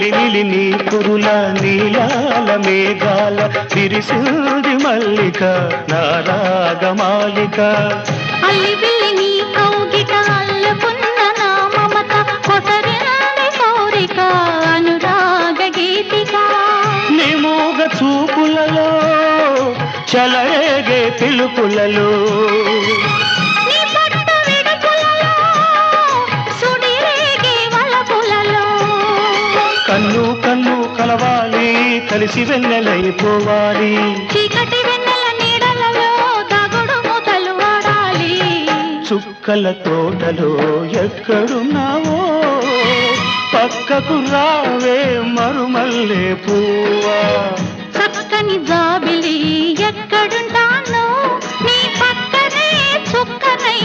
నీలి నీలి నీ కురుల నీలాల మేఘాల విరిసింది మల్లిక నా రాగమాలిక అల్లి బిల్లి నీ కౌగిట అల్లుకున్న నా మమత కొసరింది కోరిక అనురాగ గీతిక నీ మూగ చూపులలో చలరేగే పిలుపులలో నీ పట్టు విడుపులలో సుడిరేగే వలపులలో కన్ను కన్ను కలవాలి కలిసి వెన్నెలైపోవాలి చీకటి వెన్నెల నీడలలో దాగుడు మూతలు ఆడాలి చుక్కల తోటలో ఎక్కడున్నావో పక్కకు రావే మరుమల్లే పువ్వా చక్కని జాబిలి ఎక్కడుంటానో నీ పక్కనే చుక్కనై